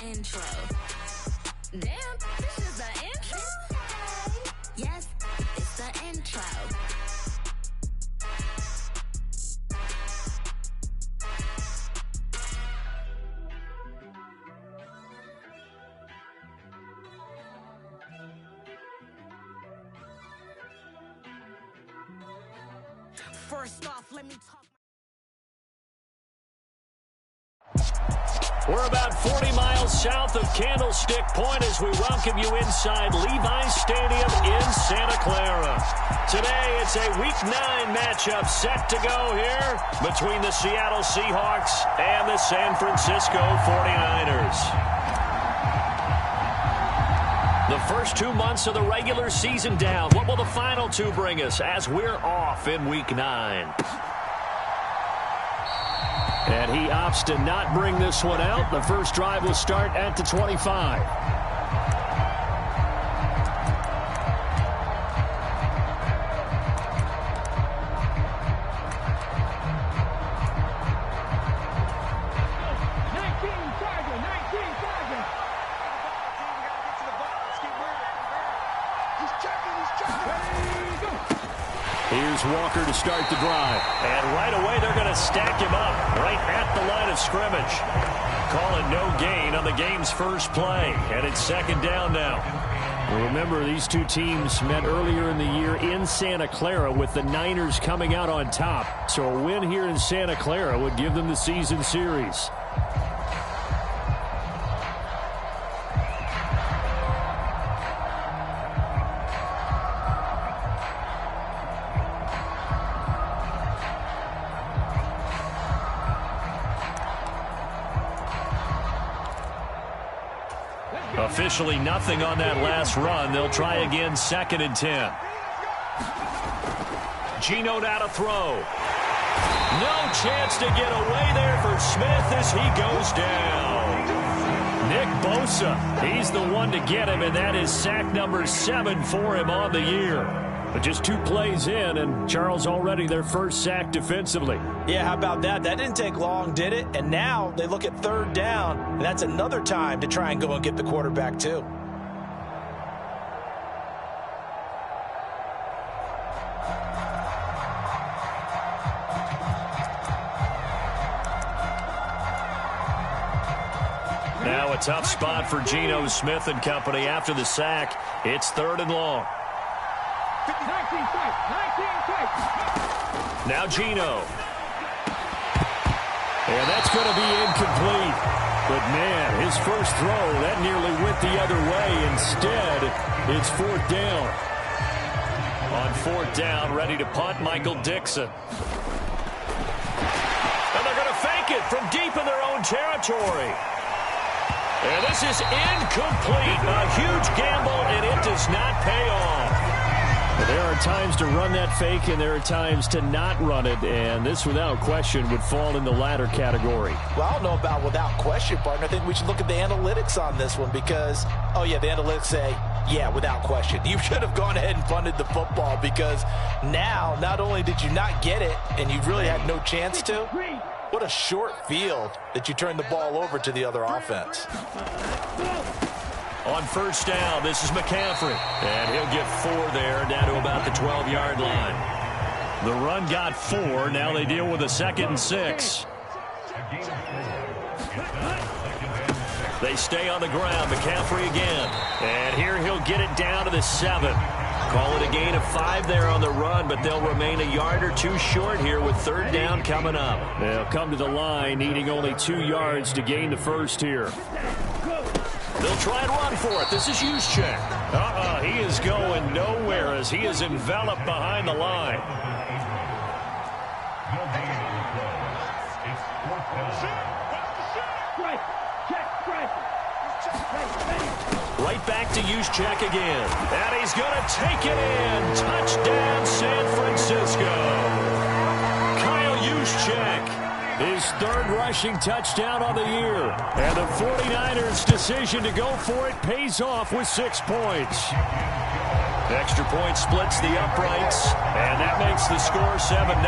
intro. Damn, this is the intro? Yes, it's the intro. First off, let me talk. We're about 40 miles south of Candlestick Point as we welcome you inside Levi's Stadium in Santa Clara. Today, it's a Week 9 matchup set to go here between the Seattle Seahawks and the San Francisco 49ers. The first 2 months of the regular season down. What will the final two bring us as we're off in Week 9? And he opts to not bring this one out. The first drive will start at the 25. Here's Walker to start the drive. And right away, they're going to stack him up right at the line of scrimmage. Calling no gain on the game's first play. And it's second down now. Well, remember, these two teams met earlier in the year in Santa Clara with the Niners coming out on top. So a win here in Santa Clara would give them the season series. Officially nothing on that last run. They'll try again, 2nd and 10. Geno now to throw. No chance to get away there for Smith as he goes down. Nick Bosa, he's the one to get him, and that is sack number 7 for him on the year. But just 2 plays in, and Charles already their first sack defensively. Yeah, how about that? That didn't take long, did it? And now they look at 3rd down, and that's another time to try and go and get the quarterback too. Now a tough spot for Geno Smith and company after the sack. It's 3rd and long. Now Geno. And that's going to be incomplete. But, man, his first throw, that nearly went the other way. Instead, it's 4th down. On 4th down, ready to punt, Michael Dixon. And they're going to fake it from deep in their own territory. And this is incomplete. A huge gamble, and it does not pay off. There are times to run that fake, and there are times to not run it, and this, without question, would fall in the latter category. Well, I don't know about without question, partner. I think we should look at the analytics on this one because, oh, yeah, the analytics say, yeah, without question. You should have gone ahead and punted the football because now, not only did you not get it, and you really had no chance to, what a short field that you turned the ball over to the other offense. On 1st down, this is McCaffrey. And he'll get 4 there, down to about the 12-yard line. The run got 4. Now they deal with a 2nd and 6. They stay on the ground. McCaffrey again. And here he'll get it down to the 7. Call it a gain of 5 there on the run, but they'll remain a yard or 2 short here with 3rd down coming up. They'll come to the line, needing only 2 yards to gain the first here. They'll try and run for it. This is Juszczyk. He is going nowhere as he is enveloped behind the line. Right back to Juszczyk again. And he's going to take it in. Touchdown, San Francisco. Kyle Juszczyk. His 3rd rushing touchdown of the year. And the 49ers' decision to go for it pays off with 6 points. Extra point splits the uprights, and that makes the score 7-0.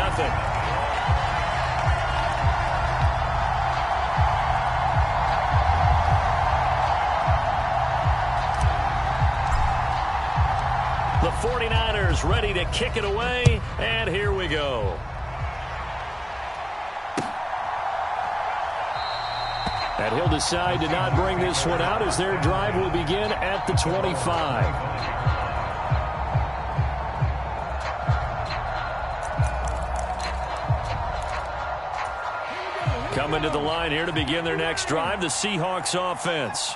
49ers ready to kick it away, and here we go. And he'll decide to not bring this one out as their drive will begin at the 25. Coming to the line here to begin their next drive, the Seahawks offense.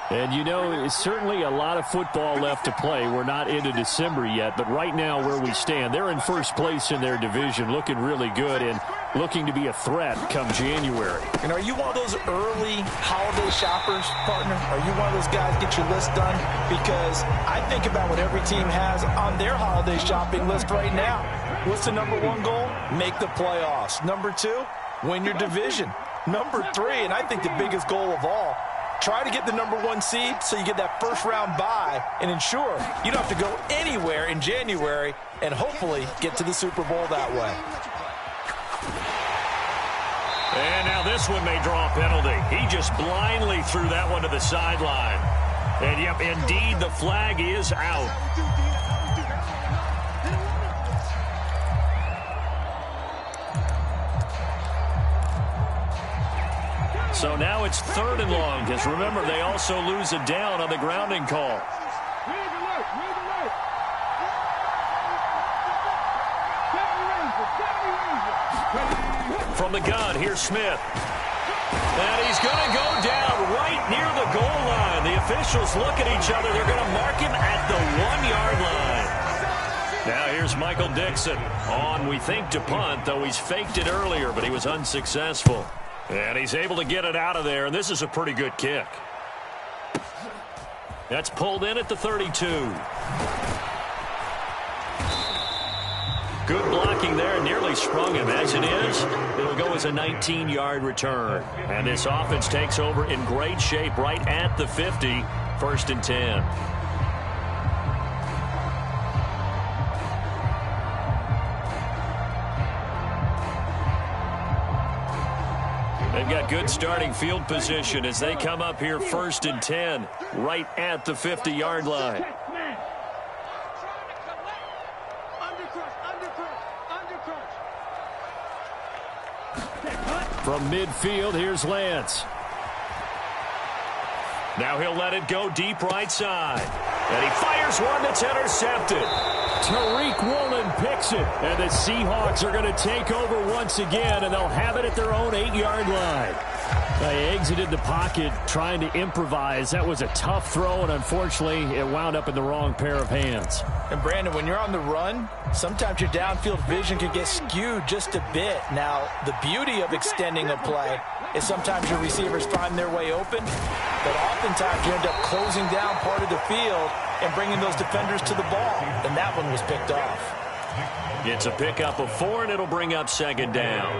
And, you know, it's certainly a lot of football left to play. We're not into December yet, but right now where we stand, they're in first place in their division, looking really good and looking to be a threat come January. And are you one of those early holiday shoppers, partner? Are you one of those guys get your list done? Because I think about what every team has on their holiday shopping list right now. What's the number one goal? Make the playoffs. Number two, win your division. Number three, and I think the biggest goal of all, try to get the number one seed so you get that first round bye and ensure you don't have to go anywhere in January and hopefully get to the Super Bowl that way. And now this one may draw a penalty. He just blindly threw that one to the sideline. And, yep, indeed, the flag is out. So now it's 3rd and long, because remember, they also lose a down on the grounding call. From the gun, here's Smith. And he's going to go down right near the goal line. The officials look at each other. They're going to mark him at the 1-yard line. Now here's Michael Dixon on, we think, to punt, though he's faked it earlier, but he was unsuccessful. And he's able to get it out of there, and this is a pretty good kick. That's pulled in at the 32. Good blocking there, nearly sprung him. As it is, it'll go as a 19-yard return. And this offense takes over in great shape right at the 50, 1st and 10. They've got good starting field position as they come up here 1st and 10, right at the 50-yard line. From midfield, here's Lance. Now he'll let it go deep right side. And he fires one that's intercepted. Tariq Woolen picks it. And the Seahawks are going to take over once again, and they'll have it at their own 8-yard line. They exited the pocket trying to improvise. That was a tough throw, and unfortunately, it wound up in the wrong pair of hands. And, Brandon, when you're on the run, sometimes your downfield vision can get skewed just a bit. Now, the beauty of extending a play is sometimes your receivers find their way open, but oftentimes you end up closing down part of the field and bringing those defenders to the ball, and that one was picked off. It's a pickup of 4, and it'll bring up 2nd down.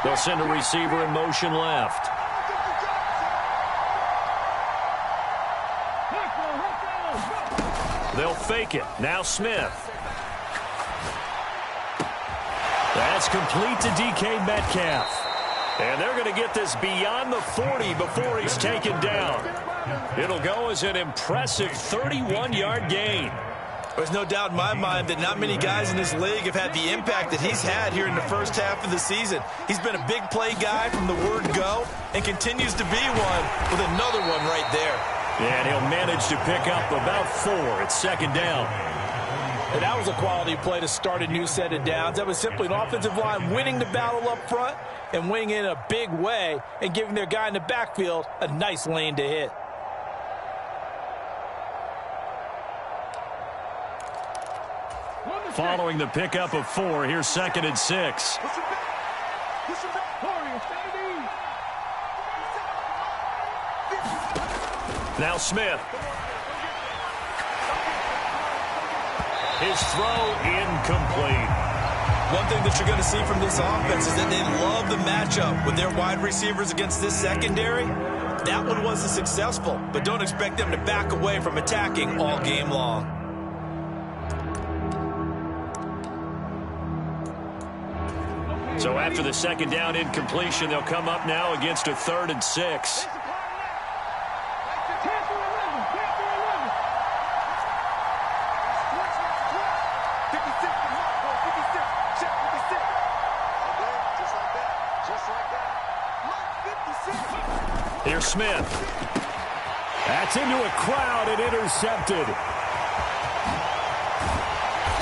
They'll send a receiver in motion left. They'll fake it. Now Smith. That's complete to DK Metcalf. And they're going to get this beyond the 40 before he's taken down. It'll go as an impressive 31-yard gain. There's no doubt in my mind that not many guys in this league have had the impact that he's had here in the first half of the season. He's been a big play guy from the word go and continues to be one with another one right there. And he'll manage to pick up about 4 at 2nd down. And that was a quality play to start a new set of downs. That was simply an offensive line winning the battle up front and winning in a big way and giving their guy in the backfield a nice lane to hit. Following the pickup of 4, here's 2nd and 6. Now Smith. His throw incomplete. One thing that you're going to see from this offense is that they love the matchup with their wide receivers against this secondary. That one wasn't successful, but don't expect them to back away from attacking all game long. So after the second down incompletion, they'll come up now against a 3rd and 6. Here's Smith. That's into a crowd and intercepted.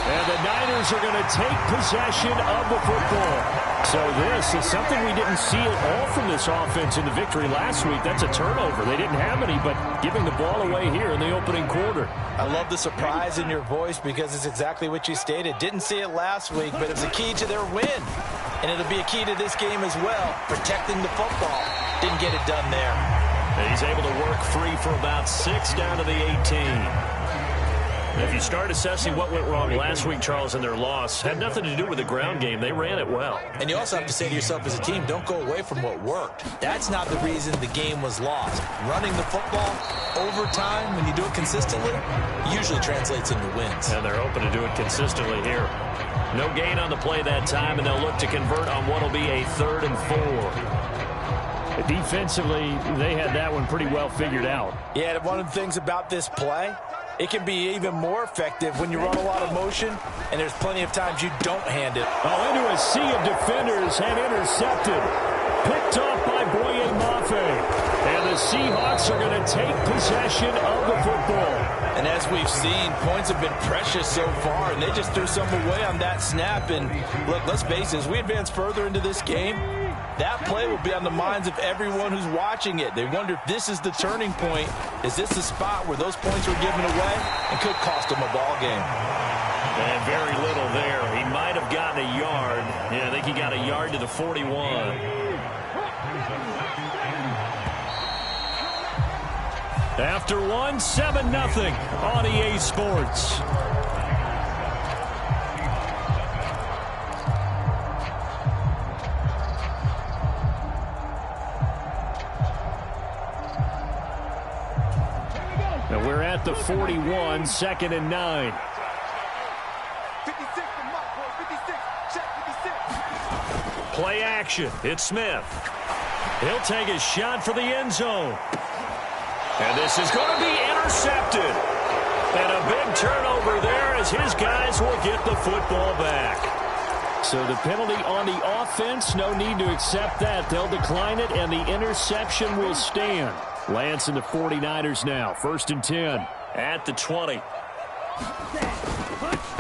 And the Niners are going to take possession of the football. So this is something we didn't see at all from this offense in the victory last week. That's a turnover. They didn't have any, but giving the ball away here in the opening quarter. I love the surprise in your voice because it's exactly what you stated. Didn't see it last week, but it was a key to their win. And it'll be a key to this game as well, protecting the football. Didn't get it done there. He's able to work free for about 6 down to the 18. If you start assessing what went wrong last week, Charles, in their loss, had nothing to do with the ground game. They ran it well. And you also have to say to yourself as a team, don't go away from what worked. That's not the reason the game was lost. Running the football over time, when you do it consistently, usually translates into wins. And they're hoping to do it consistently here. No gain on the play that time, and they'll look to convert on what will be a 3rd and 4. Defensively, they had that one pretty well figured out. Yeah, and one of the things about this play, it can be even more effective when you run a lot of motion, and there's plenty of times you don't hand it. Oh, into a sea of defenders and intercepted. Picked off by Boye Mafe. And the Seahawks are going to take possession of the football. And as we've seen, points have been precious so far, and they just threw some away on that snap. And look, let's face it, as we advance further into this game, that play will be on the minds of everyone who's watching it. They wonder if this is the turning point. Is this the spot where those points were given away and could cost them a ball game? And very little there. He might have gotten a yard. Yeah, I think he got a yard to the 41. After one, 7-0 on EA Sports. Now we're at the 41, 2nd and 9. 56, check 56. Play action. It's Smith. He'll take a shot for the end zone. And this is going to be intercepted. And a big turnover there as his guys will get the football back. So the penalty on the offense, no need to accept that. They'll decline it, and the interception will stand. Lance and the 49ers now, 1st and 10. At the 20.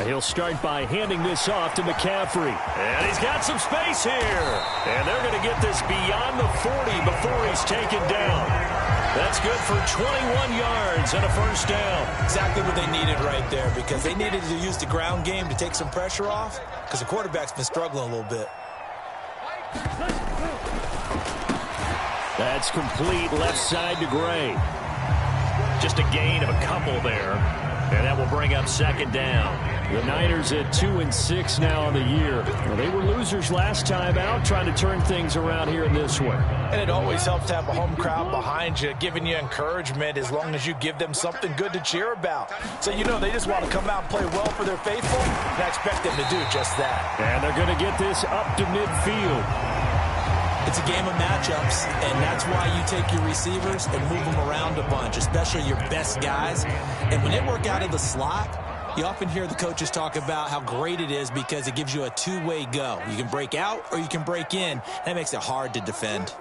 He'll start by handing this off to McCaffrey. And he's got some space here. And they're going to get this beyond the 40 before he's taken down. That's good for 21 yards and a 1st down. Exactly what they needed right there, because they needed to use the ground game to take some pressure off, because the quarterback's been struggling a little bit. That's complete left side to Gray. Just a gain of a couple there. And that will bring up 2nd down. The Niners at 2-6 now on the year. Well, they were losers last time out, trying to turn things around here in this one. And it always helps to have a home crowd behind you, giving you encouragement as long as you give them something good to cheer about. So you know they just want to come out and play well for their faithful, and I expect them to do just that. And they're going to get this up to midfield. It's a game of matchups, and that's why you take your receivers and move them around a bunch, especially your best guys. And when they work out of the slot, you often hear the coaches talk about how great it is because it gives you a two-way go. You can break out or you can break in. That makes it hard to defend.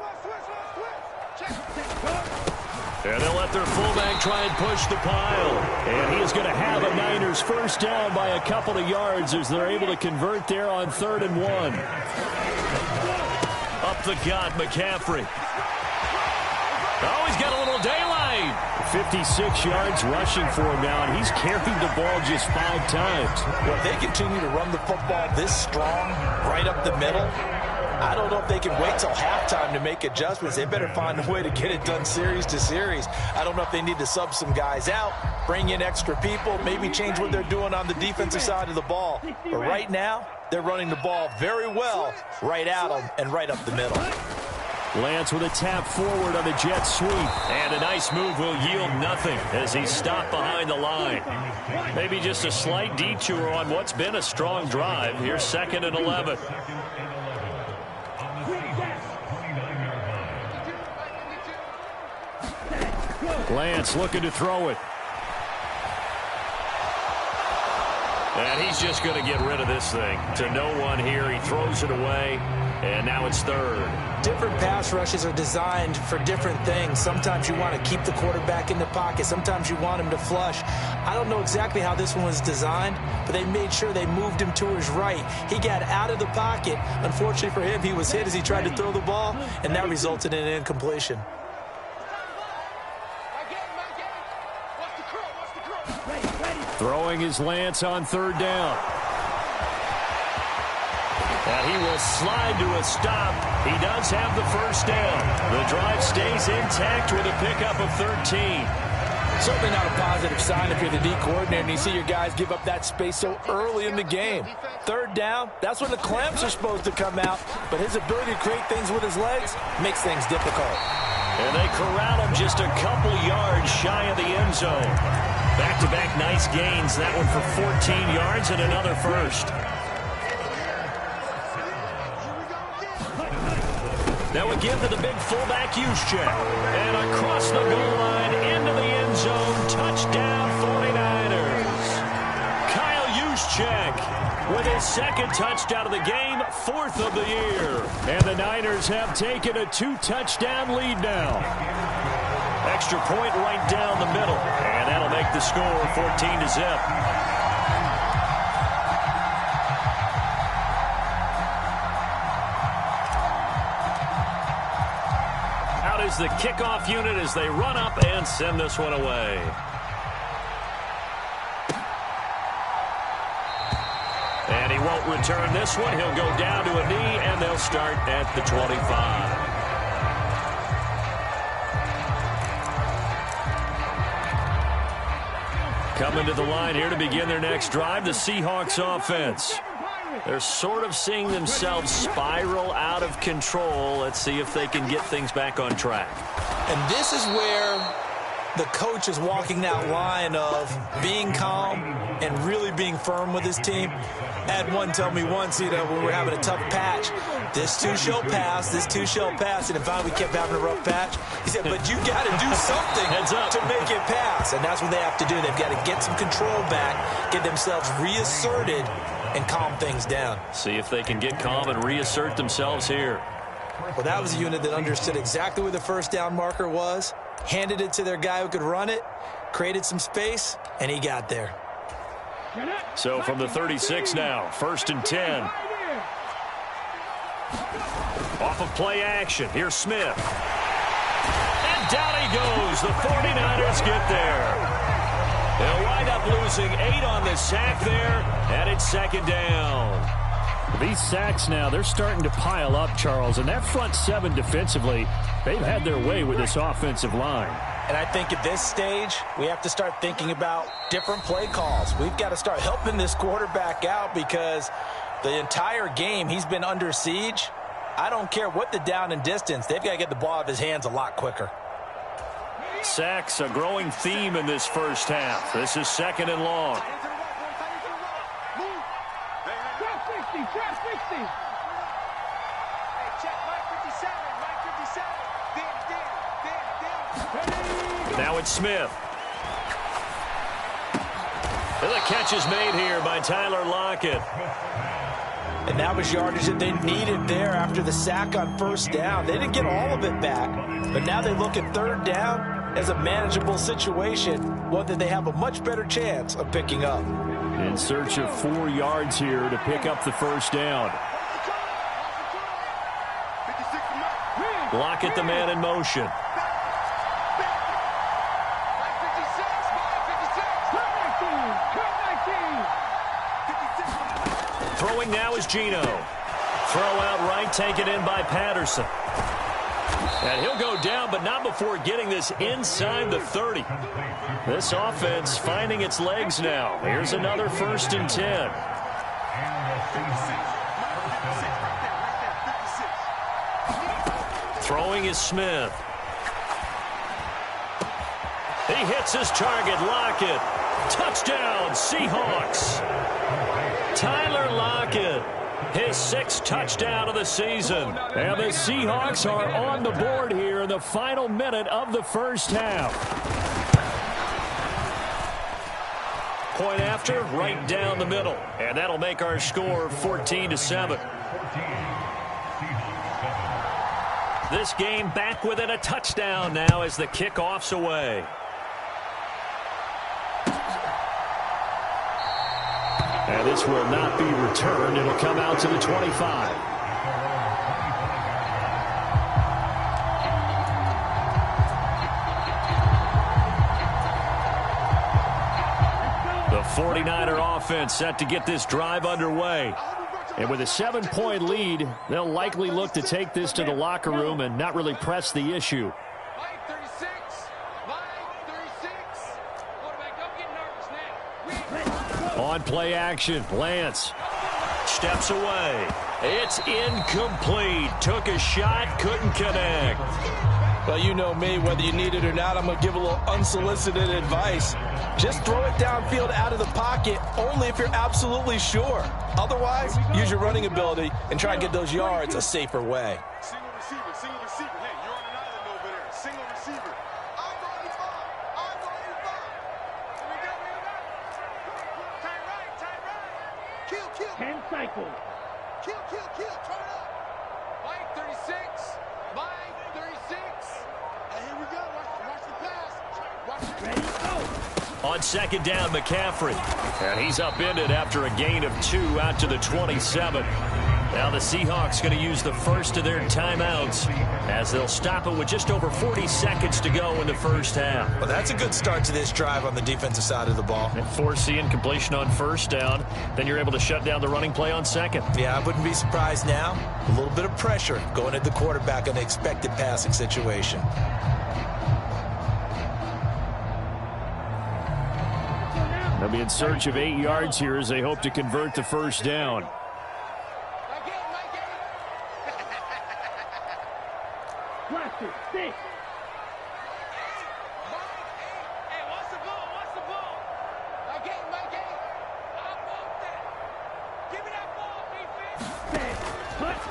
And they'll let their fullback try and push the pile. And he is going to have a Niners 1st down by a couple of yards as they're able to convert there on 3rd and 1. Up the gut, McCaffrey. Oh, he's got a little daylight. 56 yards rushing for him now, and he's carried the ball just 5 times. Well, if they continue to run the football this strong, right up the middle, I don't know if they can wait till halftime to make adjustments. They better find a way to get it done series to series. I don't know if they need to sub some guys out, bring in extra people, maybe change what they're doing on the defensive side of the ball. But right now, they're running the ball very well right at them and right up the middle. Lance with a tap forward on the jet sweep. And a nice move will yield nothing as he's stopped behind the line. Maybe just a slight detour on what's been a strong drive. Here's 2nd and 11. Lance looking to throw it. And he's just going to get rid of this thing. To no one here. He throws it away. And now it's third. Different pass rushes are designed for different things. Sometimes you want to keep the quarterback in the pocket. Sometimes you want him to flush. I don't know exactly how this one was designed, but they made sure they moved him to his right. He got out of the pocket. Unfortunately for him, he was hit as he tried to throw the ball, and that resulted in an incompletion. Throwing his Lance on third down. And he will slide to a stop. He does have the first down. The drive stays intact with a pickup of 13. Certainly not a positive sign if you're the D coordinator and you see your guys give up that space so early in the game. Third down, that's when the clamps are supposed to come out, but his ability to create things with his legs makes things difficult. And they corral him just a couple yards shy of the end zone. Back-to-back nice gains. That one for 14 yards and another first. Now again to the big fullback Juszczyk. And across the goal line into the end zone. Touchdown 49ers. Kyle Juszczyk with his second touchdown of the game, fourth of the year. And the Niners have taken a 2-touchdown lead now. Extra point right down the middle. And that'll make the score 14-0. Is the kickoff unit as they run up and send this one away. And he won't return this one. He'll go down to a knee, and they'll start at the 25. Coming to the line here to begin their next drive, the Seahawks offense. They're sort of seeing themselves spiral out of control. Let's see if they can get things back on track. And this is where the coach is walking that line of being calm and really being firm with his team. I had one tell me once, when we're having a tough patch, this too shall pass, this too shall pass. And finally we kept having a rough patch. He said, but you got to do something to make it pass. And that's what they have to do. They've got to get some control back, get themselves reasserted, and calm things down. See if they can get calm and reassert themselves here. Well, that was a unit that understood exactly where the first down marker was, handed it to their guy who could run it, created some space, and he got there. So from the 36 now, 1st and 10. Off of play action, here's Smith. And down he goes. The 49ers get there. They'll wind up losing 8 on the sack there, and it's 2nd down. These sacks now, they're starting to pile up, Charles, and that front 7 defensively, they've had their way with this offensive line. And I think at this stage, we have to start thinking about different play calls. We've got to start helping this quarterback out because the entire game he's been under siege. I don't care what the down and distance, they've got to get the ball out of his hands a lot quicker. Sacks, a growing theme in this first half. This is 2nd and long. Now it's Smith. And the catch is made here by Tyler Lockett. And that was yardage that they needed there after the sack on first down. They didn't get all of it back, but now they look at third down as a manageable situation, one that they have a much better chance of picking up. In search of 4 yards here to pick up the first down. Lockett, the man in motion. Throwing now is Geno. Throw out right, taken in by Patterson. And he'll go down, but not before getting this inside the 30. This offense finding its legs now. Here's another 1st and 10. Throwing is Smith. He hits his target, Lockett. Touchdown, Seahawks. Tyler Lockett, his 6th touchdown of the season. And the Seahawks are on the board here in the final minute of the first half. point after, right down the middle. And that'll make our score 14-7. This game back within a touchdown now as the kickoff's away. And this will not be returned. It'll come out to the 25. The 49er offense set to get this drive underway. And with a 7-point lead, they'll likely look to take this to the locker room and not really press the issue. On play action, Lance steps away. It's incomplete. Took a shot, couldn't connect. Well, you know me, whether you need it or not, I'm going to give a little unsolicited advice. Just throw it downfield out of the pocket, only if you're absolutely sure. Otherwise, use your running ability and try and get those yards a safer way. Single receiver, single receiver. Hey, you're on an island over there. Single receiver. I'm going to five. I'm going to five. Here we go, here we go. Tight right, tight right. Kill, kill. 10 cycles. Kill, kill, kill. Turn it up. Mike 36. Mike 36. And here we go. Watch the pass. Watch it. Ready, go. On second down, McCaffrey. And he's upended after a gain of 2 out to the 27. Now the Seahawks going to use the first of their timeouts as they'll stop it with just over 40 seconds to go in the first half. Well, that's a good start to this drive on the defensive side of the ball. And forcing completion on first down, then you're able to shut down the running play on second. Yeah, I wouldn't be surprised now. A little bit of pressure going at the quarterback in an expected passing situation. They'll be in search of 8 yards here as they hope to convert the first down. Blaster, 6. Hey, what's the ball? What's the ball? My game. I want that. Give me that ball, defense. Cut.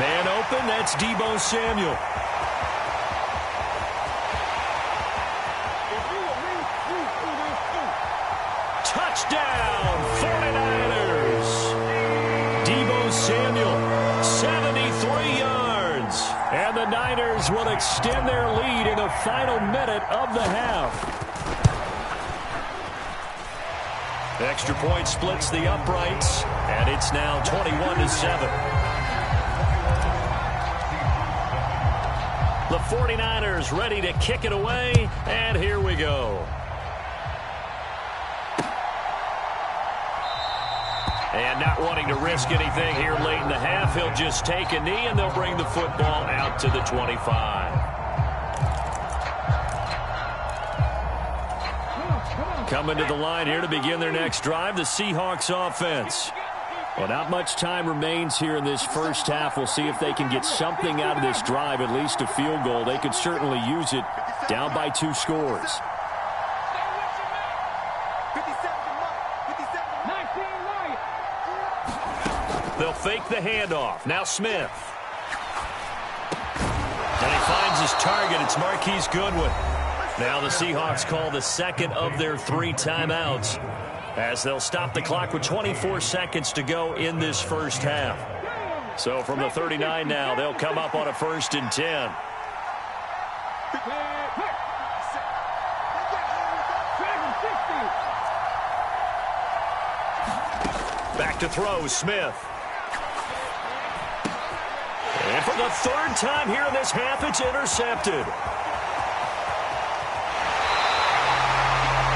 Man open, that's Deebo Samuel. Touchdown, 49ers. Deebo Samuel, 73 yards. And the Niners will extend their lead in the final minute of the half. Extra point splits the uprights, and it's now 21-7. The 49ers ready to kick it away, and here we go. And not wanting to risk anything here late in the half, he'll just take a knee, and they'll bring the football out to the 25. Coming to the line here to begin their next drive, the Seahawks offense. Well, not much time remains here in this first half. We'll see if they can get something out of this drive, at least a field goal. They could certainly use it, down by 2 scores. They'll fake the handoff. Now Smith. And he finds his target. It's Marquise Goodwin. Now the Seahawks call the second of their 3 timeouts as they'll stop the clock with 24 seconds to go in this first half. So from the 39 now, they'll come up on a 1st and 10. Back to throw, Smith. And for the 3rd time here in this half, it's intercepted.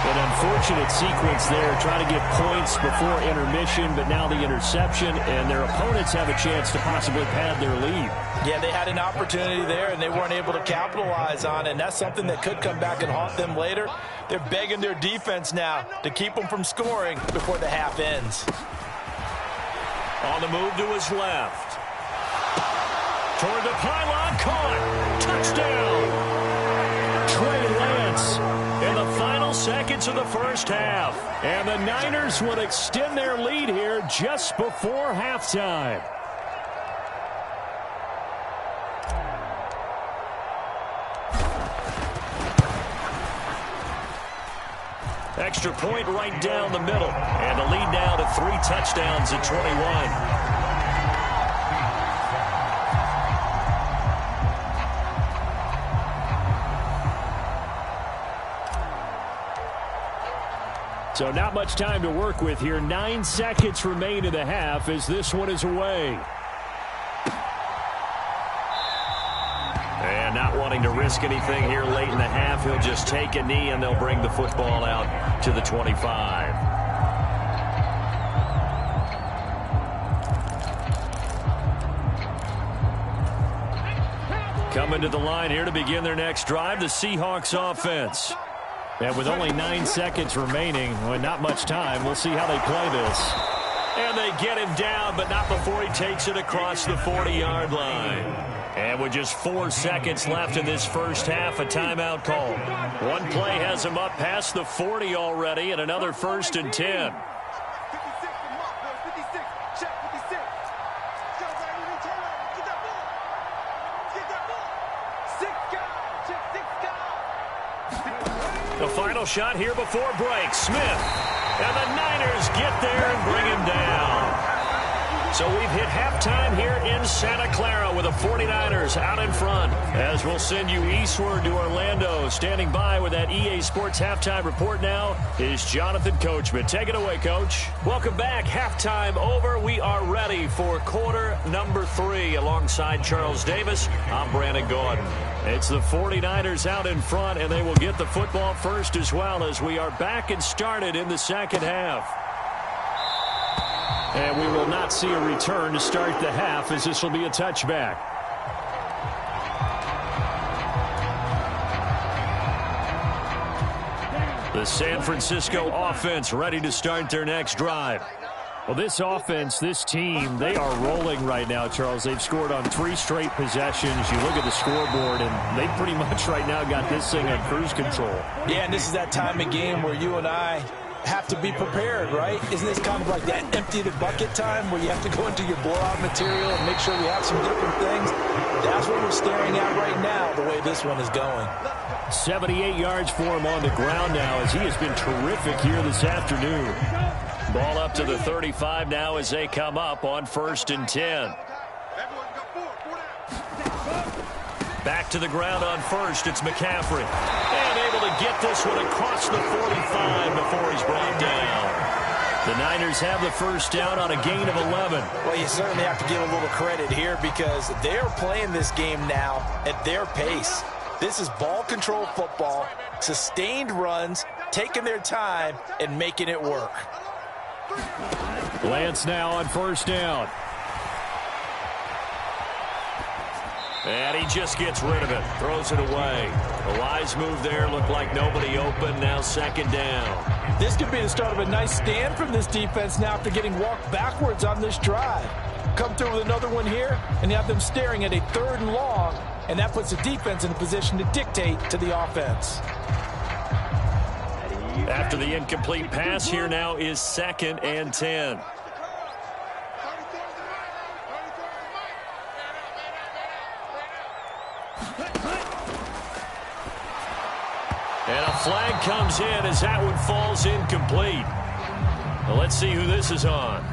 An unfortunate sequence there, trying to get points before intermission, but now the interception, and their opponents have a chance to possibly pad their lead. Yeah, they had an opportunity there, and they weren't able to capitalize on it, and that's something that could come back and haunt them later. They're begging their defense now to keep them from scoring before the half ends. On the move to his left. Toward the pylon, caught. Touchdown. Trey Lance in the final seconds of the first half. And the Niners will extend their lead here just before halftime. extra point right down the middle. And the lead now to 3 touchdowns at 21. So not much time to work with here. 9 seconds remain in the half as this one is away. And not wanting to risk anything here late in the half, he'll just take a knee and they'll bring the football out to the 25. Coming to the line here to begin their next drive, the Seahawks offense. And with only 9 seconds remaining, well, not much time, we'll see how they play this. And they get him down, but not before he takes it across the 40-yard line. And with just 4 seconds left in this first half, a timeout call. One play has him up past the 40 already, and another 1st and 10. The final shot here before break. Smith. And the Niners get there and bring him down. So we've hit halftime here in Santa Clara with the 49ers out in front. As we'll send you eastward to Orlando. Standing by with that EA Sports halftime report now is Jonathan Coachman. Take it away, Coach. Welcome back. Halftime over. We are ready for quarter number 3 alongside Charles Davis. I'm Brandon Gordon. It's the 49ers out in front, and they will get the football first as well as we are back and started in the second half. And we will not see a return to start the half as this will be a touchback. The San Francisco offense ready to start their next drive. Well, this offense, this team, they are rolling right now, Charles. They've scored on 3 straight possessions. You look at the scoreboard, and they pretty much right now got this thing on cruise control. Yeah, and this is that time of game where you and I have to be prepared, right? Isn't this kind of like that empty the bucket time where you have to go into your blowout material and make sure we have some different things? That's what we're staring at right now, the way this one is going. 78 yards for him on the ground now as he has been terrific here this afternoon. Ball up to the 35 now as they come up on 1st and 10. Back to the ground on 1st. It's McCaffrey. And able to get this one across the 45 before he's brought down. The Niners have the first down on a gain of 11. Well, you certainly have to give a little credit here because they're playing this game now at their pace. This is ball control football, sustained runs, taking their time, and making it work. Lance now on 1st down. And he just gets rid of it. Throws it away. A wise move there. Looked like nobody open. Now 2nd down. This could be the start of a nice stand from this defense now after getting walked backwards on this drive. Come through with another one here, and you have them staring at a 3rd and long, and that puts the defense in a position to dictate to the offense. After the incomplete pass, here now is 2nd and 10. And a flag comes in as that one falls incomplete. Well, let's see who this is on.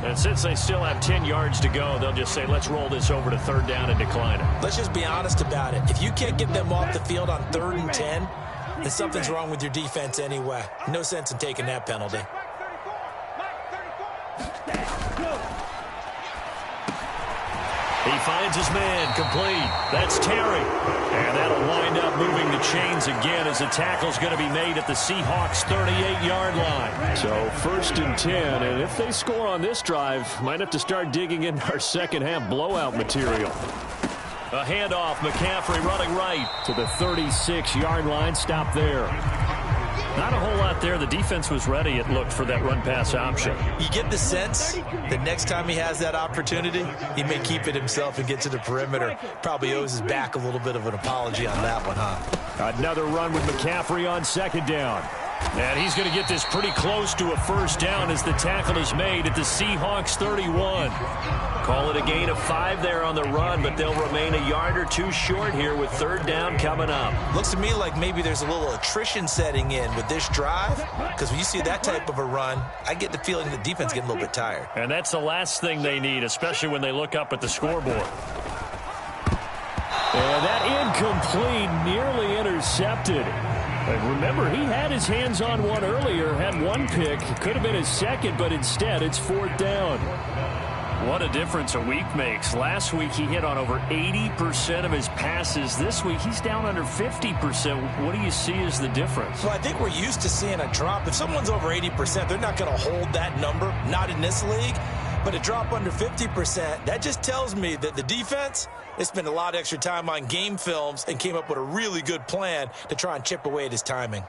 And since they still have 10 yards to go, they'll just say, let's roll this over to 3rd down and decline it. Let's just be honest about it. If you can't get them off the field on 3rd and 10, then something's wrong with your defense anyway. No sense in taking that penalty. He finds his man, complete. That's Terry. And that'll wind up moving the chains again as the tackle's going to be made at the Seahawks' 38-yard line. So 1st and 10, and if they score on this drive, might have to start digging into our second-half blowout material. A handoff, McCaffrey running right. To the 36-yard line, stop there. Not a whole lot there. The defense was ready, it looked, for that run-pass option. You get the sense that next time he has that opportunity, he may keep it himself and get to the perimeter. Probably owes his back a little bit of an apology on that one, huh? Another run with McCaffrey on 2nd down. And he's going to get this pretty close to a first down as the tackle is made at the Seahawks 31. Call it a gain of 5 there on the run, but they'll remain a yard or two short here with third down coming up. Looks to me like maybe there's a little attrition setting in with this drive, because when you see that type of a run, I get the feeling the defense getting a little bit tired. And that's the last thing they need, especially when they look up at the scoreboard. And that incomplete, nearly intercepted. And remember, he had his hands on one earlier, had one pick. Could have been his second, but instead it's fourth down. What a difference a week makes. Last week he hit on over 80% of his passes. This week he's down under 50%. What do you see as the difference? Well, I think we're used to seeing a drop. If someone's over 80%, they're not going to hold that number, not in this league. But a drop under 50%, that just tells me that the defense, they spent a lot of extra time on game films and came up with a really good plan to try and chip away at his timing.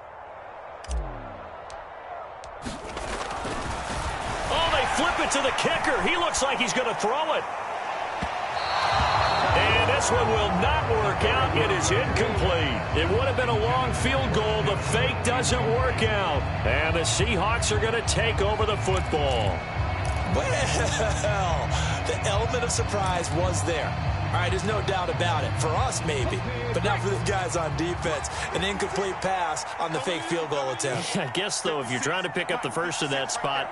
Oh, they flip it to the kicker. He looks like he's going to throw it. And this one will not work out. It is incomplete. It would have been a long field goal. The fake doesn't work out. And the Seahawks are going to take over the football. Well, the element of surprise was there. All right, there's no doubt about it. For us, maybe, but not for the guys on defense. An incomplete pass on the fake field goal attempt. I guess, though, if you're trying to pick up the first in that spot,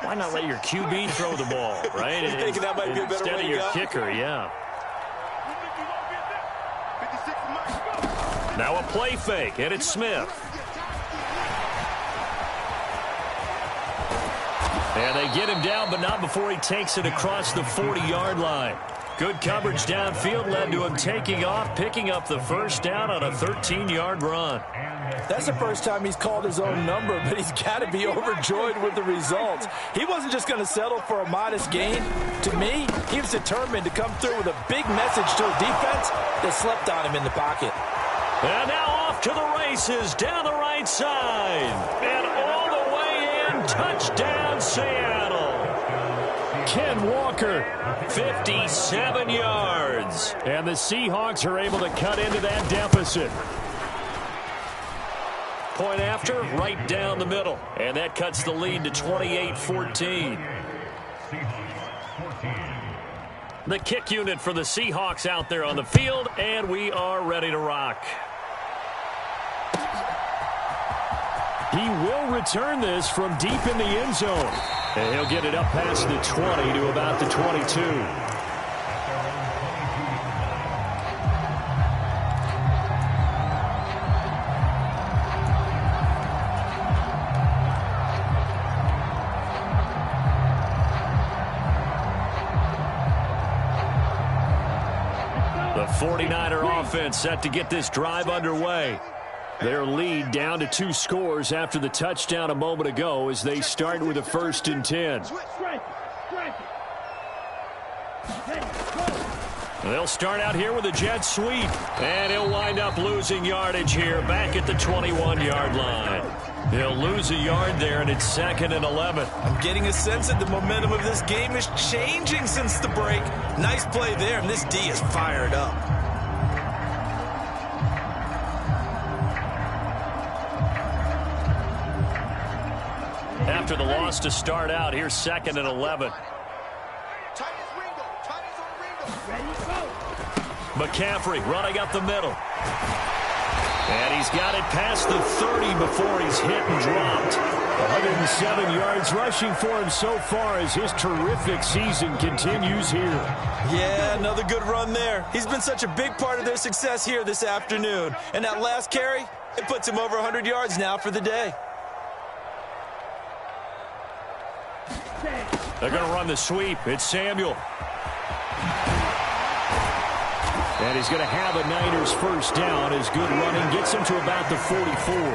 why not let your QB throw the ball, right? You thinking that might be a better instead way of to your go? kicker, yeah. Now a play fake, and it's Smith. And they get him down, but not before he takes it across the 40-yard line. Good coverage downfield led to him taking off, picking up the first down on a 13-yard run. That's the first time he's called his own number, but he's got to be overjoyed with the results. He wasn't just going to settle for a modest gain. To me, he was determined to come through with a big message to a defense that slept on him in the pocket. And now off to the races down the right side. And all the way in, touchdown Seattle. Ken Walker, 57 yards. and the Seahawks are able to cut into that deficit. Point after, right down the middle. And that cuts the lead to 28-14. The kick unit for the Seahawks out there on the field, and we are ready to rock. He will return this from deep in the end zone. And he'll get it up past the 20 to about the 22. The 49er offense set to get this drive underway. Their lead down to 2 scores after the touchdown a moment ago as they start with a 1st and 10. They'll start out here with a jet sweep. And he'll wind up losing yardage here back at the 21-yard line. He'll lose a yard there, and it's 2nd and 11. I'm getting a sense that the momentum of this game is changing since the break. Nice play there, and this D is fired up. After the loss to start out, here's 2nd and 11. McCaffrey running up the middle. And he's got it past the 30 before he's hit and dropped. 107 yards rushing for him so far as his terrific season continues here. Yeah, another good run there. He's been such a big part of their success here this afternoon. And that last carry, it puts him over 100 yards now for the day. They're going to run the sweep. It's Samuel. And he's going to have a Niners first down as good running gets him to about the 44. Well,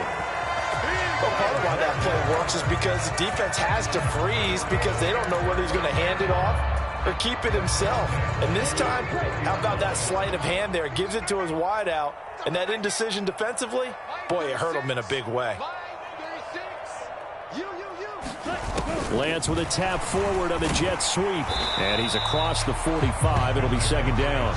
part of why that play works is because the defense has to freeze because they don't know whether he's going to hand it off or keep it himself. And this time, how about that sleight of hand there? Gives it to his wideout. And that indecision defensively, boy, it hurt him in a big way. Lance with a tap forward on the jet sweep. And he's across the 45. It'll be 2nd down.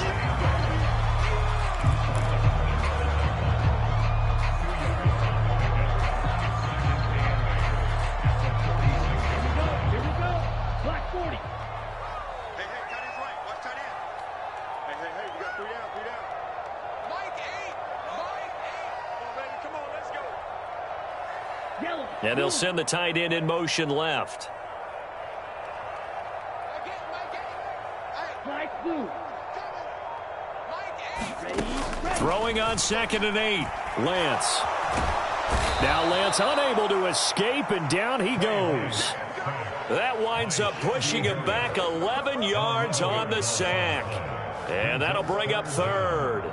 And they'll send the tight end in motion left. Mike blue. Throwing on 2nd and 8. Lance. Now Lance unable to escape, and down he goes. That winds up pushing him back 11 yards on the sack. And that'll bring up 3rd.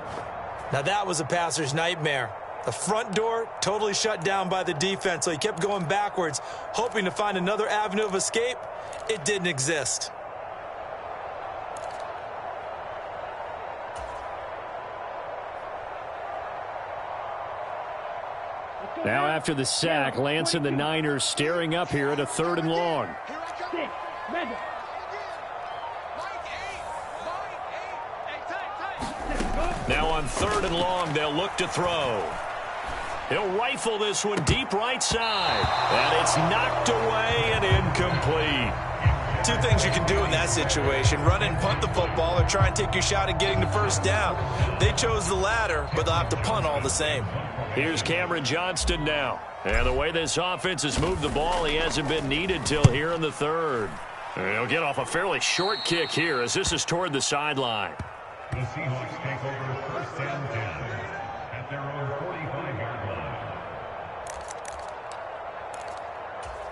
Now that was a passer's nightmare. The front door totally shut down by the defense, so he kept going backwards, hoping to find another avenue of escape. It didn't exist. Now after the sack, Lance and the Niners staring up here at a 3rd and long. 6, ready. Now on 3rd and long, they'll look to throw. He'll rifle this one deep right side. And it's knocked away and incomplete. Two things you can do in that situation: run and punt the football, or try and take your shot at getting the first down. They chose the latter, but they'll have to punt all the same. Here's Cameron Johnston now. And the way this offense has moved the ball, he hasn't been needed till here in the 3rd. And he'll get off a fairly short kick here as this is toward the sideline. The Seahawks take over 1st and 10 at their own 45-yard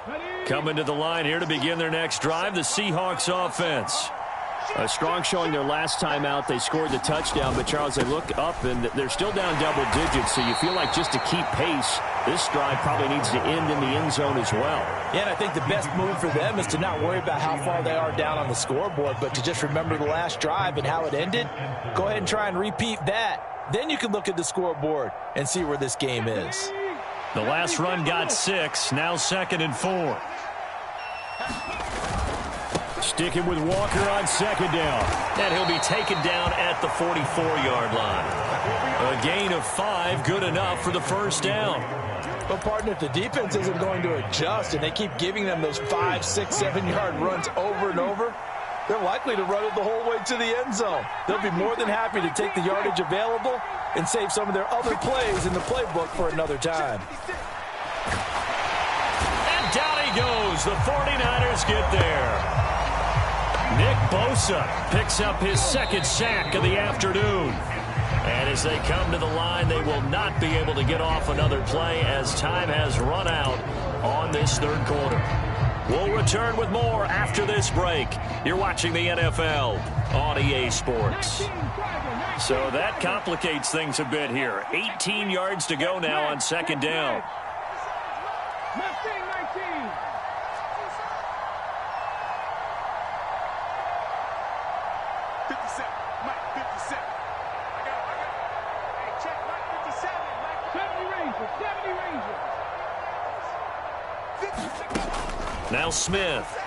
line. Coming to the line here to begin their next drive, the Seahawks offense. A strong showing their last time out. They scored the touchdown, but Charles, they look up and they're still down double digits, so you feel like just to keep pace, this drive probably needs to end in the end zone as well. Yeah, and I think the best move for them is to not worry about how far they are down on the scoreboard, but to just remember the last drive and how it ended. Go ahead and try and repeat that. Then you can look at the scoreboard and see where this game is. The last run got 6, now 2nd and 4. Sticking with Walker on 2nd down. And he'll be taken down at the 44-yard line. A gain of 5, good enough for the first down. But, partner, if the defense isn't going to adjust and they keep giving them those 5, 6, 7-yard runs over and over, they're likely to run it the whole way to the end zone. They'll be more than happy to take the yardage available and save some of their other plays in the playbook for another time. And down he goes. The 49ers get there. Nick Bosa picks up his 2nd sack of the afternoon. And as they come to the line, they will not be able to get off another play as time has run out on this 3rd quarter. We'll return with more after this break. You're watching the NFL on EA Sports. So that complicates things a bit here. 18 yards to go now on 2nd down. 70 Ranger. Now Smith.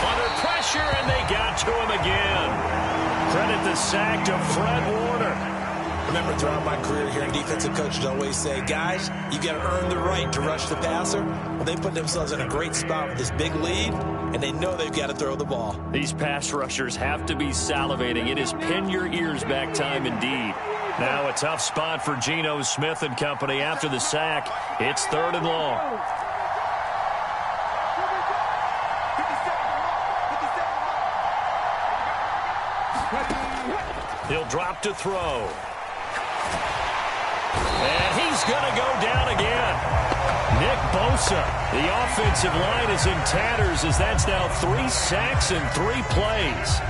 Under pressure, and they got to him again. Credit the sack to Fred Warner. Remember, throughout my career here, defensive coaches always say, guys, you got to earn the right to rush the passer. Well, they put themselves in a great spot with this big lead, and they know they've got to throw the ball. These pass rushers have to be salivating. It is pin your ears back time indeed. Now a tough spot for Geno Smith and company after the sack. It's 3rd and long. He'll drop to throw. And he's going to go down again. Nick Bosa, the offensive line is in tatters as that's now 3 sacks in 3 plays.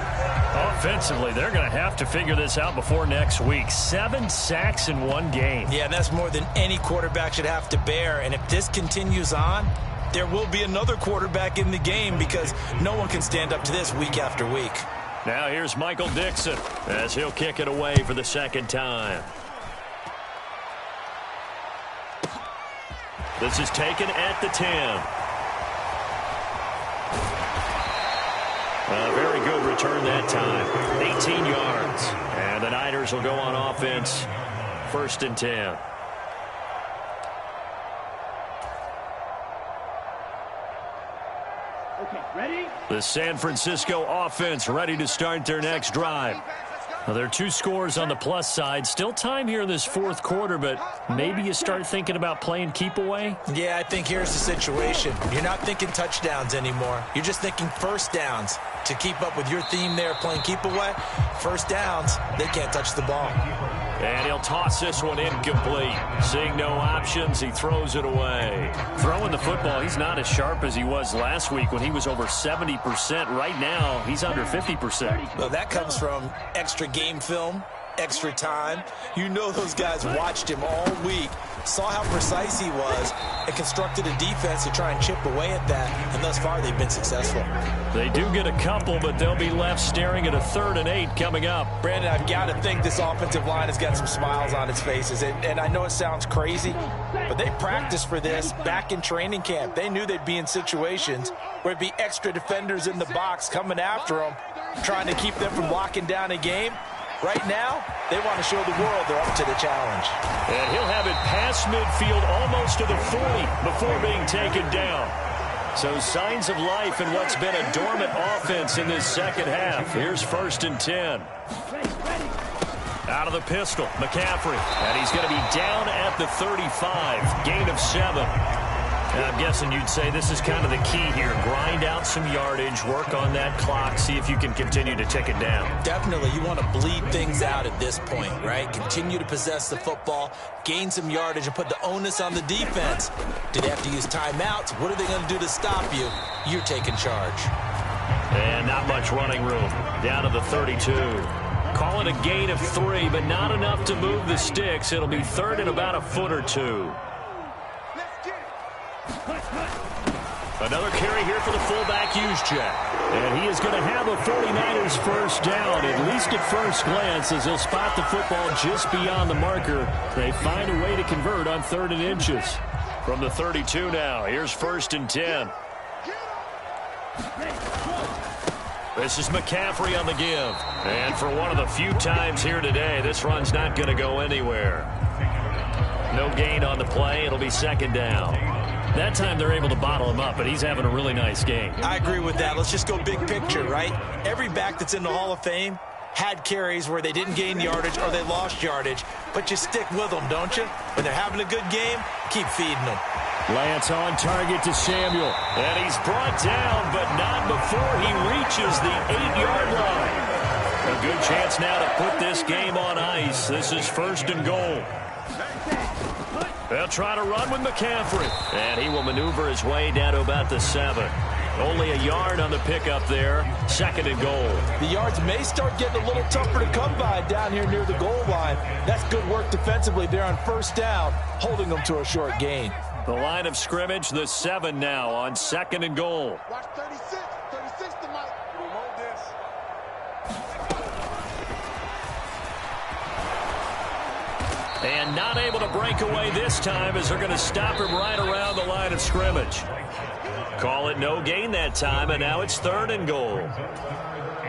Offensively, they're going to have to figure this out before next week. 7 sacks in 1 game. Yeah, and that's more than any quarterback should have to bear. And if this continues on, there will be another quarterback in the game because no one can stand up to this week after week. Now here's Michael Dixon as he'll kick it away for the 2nd time. This is taken at the 10. A very good return that time. 18 yards. And the Niners will go on offense. 1st and 10. Okay, ready? The San Francisco offense ready to start their next drive. Well, there are 2 scores on the plus side. Still time here in this fourth quarter, but maybe you start thinking about playing keep away? Yeah, I think here's the situation. You're not thinking touchdowns anymore. You're just thinking first downs. To keep up with your theme there, playing keep away, first downs, they can't touch the ball. And he'll toss this one incomplete. Seeing no options, he throws it away. Throwing the football, he's not as sharp as he was last week when he was over 70%. Right now, he's under 50%. Well, that comes from extra game film, extra time. You know those guys watched him all week, saw how precise he was, and constructed a defense to try and chip away at that, and thus far they've been successful. They do get a couple, but they'll be left staring at a 3rd and 8 coming up. Brandon, I've got to think this offensive line has got some smiles on its faces, and I know it sounds crazy, but they practiced for this back in training camp. They knew they'd be in situations where it'd be extra defenders in the box coming after them, trying to keep them from locking down a game. Right now, they want to show the world they're up to the challenge. And he'll have it past midfield almost to the 40 before being taken down. So signs of life in what's been a dormant offense in this second half. Here's 1st and 10. Out of the pistol, McCaffrey. And he's going to be down at the 35. Gain of 7. And I'm guessing you'd say this is kind of the key here. Grind out some yardage, work on that clock, see if you can continue to tick it down. Definitely, you want to bleed things out at this point, right? Continue to possess the football, gain some yardage, and put the onus on the defense. Do they have to use timeouts? What are they going to do to stop you? You're taking charge. And not much running room. Down to the 32. Call it a gain of 3, but not enough to move the sticks. It'll be 3rd and about a foot or 2. Another carry here for the fullback, Juszczyk. And he is going to have a 49ers first down, at least at first glance, as he'll spot the football just beyond the marker. They find a way to convert on 3rd and inches. From the 32 now, here's 1st and 10. This is McCaffrey on the give. And for one of the few times here today, this run's not going to go anywhere. No gain on the play. It'll be 2nd down. That time they're able to bottle him up, but he's having a really nice game. I agree with that. Let's just go big picture, right? Every back that's in the Hall of Fame had carries where they didn't gain yardage or they lost yardage, but you stick with them, don't you? When they're having a good game, keep feeding them. Lance on target to Samuel. And he's brought down, but not before he reaches the 8-yard line. A good chance now to put this game on ice. This is 1st and goal. They'll try to run with McCaffrey. And he will maneuver his way down to about the 7. Only a yard on the pickup there. 2nd and goal. The yards may start getting a little tougher to come by down here near the goal line. That's good work defensively there on 1st down, holding them to a short gain. The line of scrimmage, the 7 now on 2nd and goal. Watch 36. 36 to Mike. We'll hold this. And not able to break away this time as they're going to stop him right around the line of scrimmage. Call it no gain that time, and now it's 3rd and goal.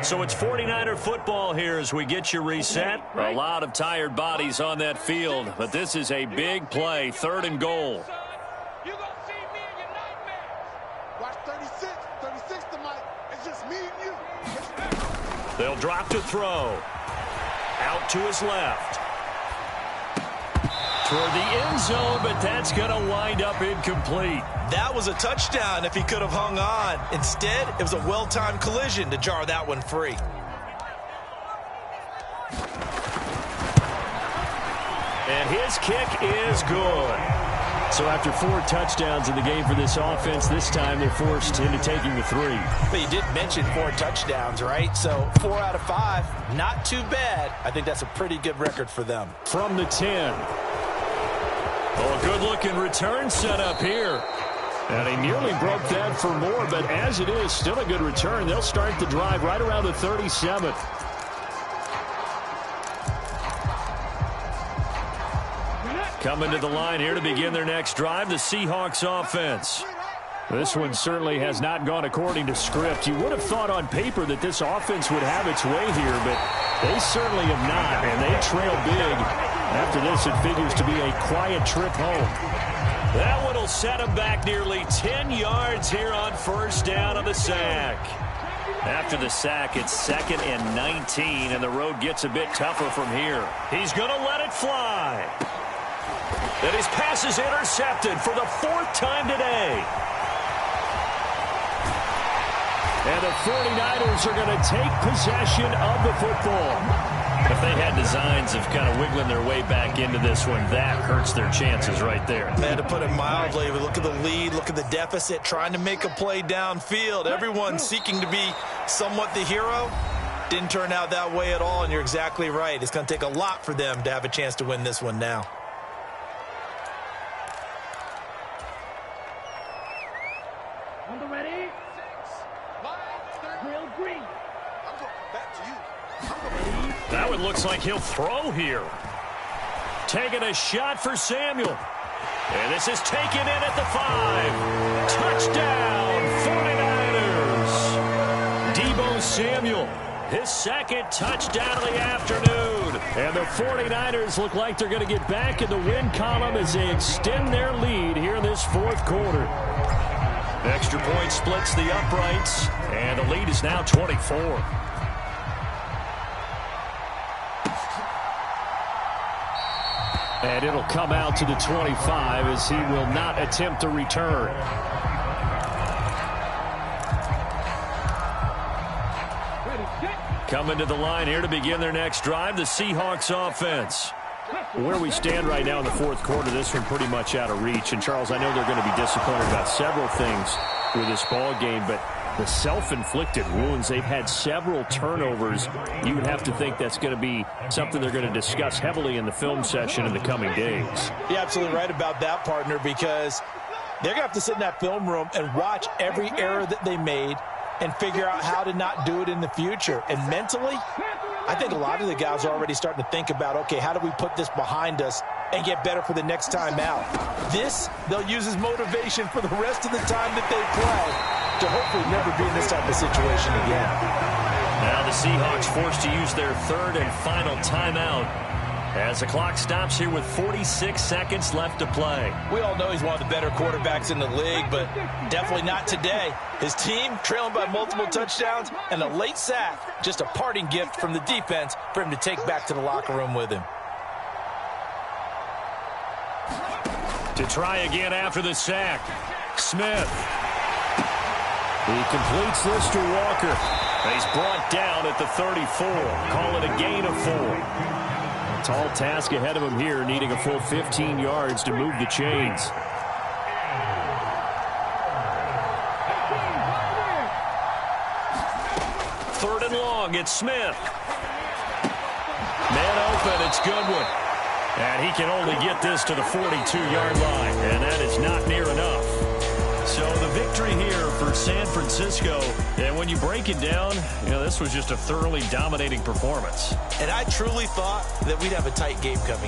So it's 49er football here as we get you reset. A lot of tired bodies on that field, but this is a big play, 3rd and goal. You're going to see me in your nightmares. Watch 36. 36 to Mike. It's just me and you. They'll drop to throw. Out to his left. Toward the end zone, but that's going to wind up incomplete. That was a touchdown if he could have hung on. Instead, it was a well-timed collision to jar that one free. And his kick is good. So after 4 touchdowns in the game for this offense, this time they're forced into taking the 3. But you did mention 4 touchdowns, right? So 4 out of 5, not too bad. I think that's a pretty good record for them. From the 10. Oh, a good-looking return set up here. And he nearly broke that for more, but as it is, still a good return. They'll start the drive right around the 37th. Coming to the line here to begin their next drive, the Seahawks offense. This one certainly has not gone according to script. You would have thought on paper that this offense would have its way here, but they certainly have not, and they trail big. After this, it figures to be a quiet trip home. That one will set him back nearly 10 yards here on 1st down on the sack. After the sack, it's 2nd and 19, and the road gets a bit tougher from here. He's going to let it fly. And his pass is intercepted for the 4th time today. And the 49ers are going to take possession of the football. If they had designs of kind of wiggling their way back into this one, that hurts their chances right there. They had to put it mildly. Look at the lead, look at the deficit, trying to make a play downfield. Everyone seeking to be somewhat the hero. Didn't turn out that way at all, and you're exactly right. It's going to take a lot for them to have a chance to win this one now. On the ready. Real green. I'm going back to you. Now it looks like he'll throw here. Taking a shot for Samuel. And this is taken in at the 5. Touchdown, 49ers. Deebo Samuel, his 2nd touchdown of the afternoon. And the 49ers look like they're going to get back in the win column as they extend their lead here in this 4th quarter. Extra point splits the uprights, and the lead is now 24. And it'll come out to the 25 as he will not attempt to return. Coming to the line here to begin their next drive, the Seahawks offense. Where we stand right now in the 4th quarter, this one pretty much out of reach. And, Charles, I know they're going to be disappointed about several things with this ball game, but the self-inflicted wounds, they've had several turnovers. You would have to think that's going to be something they're going to discuss heavily in the film session in the coming days. You're absolutely right about that, partner, because they're going to have to sit in that film room and watch every error that they made and figure out how to not do it in the future. And mentally, I think a lot of the guys are already starting to think about, okay, how do we put this behind us and get better for the next time out? This, they'll use as motivation for the rest of the time that they play to hopefully never be in this type of situation again. Now the Seahawks forced to use their 3rd and final timeout as the clock stops here with 46 seconds left to play. We all know he's one of the better quarterbacks in the league, but definitely not today. His team trailing by multiple touchdowns and a late sack, just a parting gift from the defense for him to take back to the locker room with him. To try again after the sack, Smith. He completes this to Walker. He's brought down at the 34. Call it a gain of 4. Tall task ahead of him here, needing a full 15 yards to move the chains. Third and long, it's Smith. Man open, it's Goodwin. And he can only get this to the 42-yard line, and that is not near enough. So the victory here for San Francisco, and when you break it down, you know, this was just a thoroughly dominating performance. And I truly thought that we'd have a tight game coming.